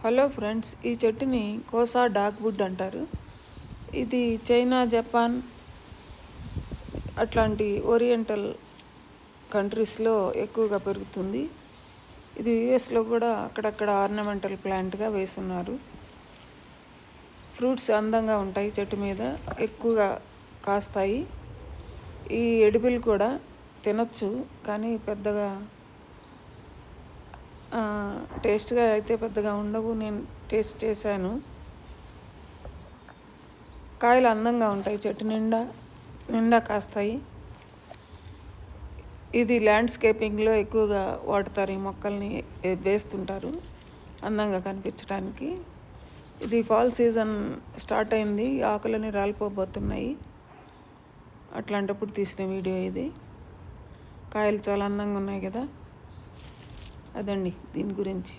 Hello friends, ఈ చెట్టుని Kosa dogwood అంటారు. ఇది చైనా, జపాన్ అట్లాంటి ఓరియంటల్ కంట్రీస్లో ఎక్కువగా పెరుగుతుంది. ఇది యుఎస్లో కూడా అక్కడక్కడ ఆర్నమెంటల్ ప్లాంట్గా వేసున్నారు. ఫ్రూట్స్ అందంగా ఉంటాయి, చెట్టు మీద ఎక్కువగా కాస్తాయి. ఈ ఎడిబుల్ కూడా తినొచ్చు, కానీ పెద్దగా టేస్ట్గా అయితే పెద్దగా ఉండవు. నేను టేస్ట్ చేశాను. కాయలు అందంగా ఉంటాయి, చెట్టు నిండా కాస్తాయి. ఇది ల్యాండ్స్కేపింగ్లో ఎక్కువగా వాడతారు. ఈ మొక్కల్ని వేస్తుంటారు అందంగా కనిపించడానికి. ఇది ఫాల్ సీజన్ స్టార్ట్ అయింది, ఆకులని రాలిపోబోతున్నాయి. అట్లాంటప్పుడు తీసిన వీడియో ఇది. కాయలు చాలా అందంగా ఉన్నాయి కదా, అదండి దీని గురించి.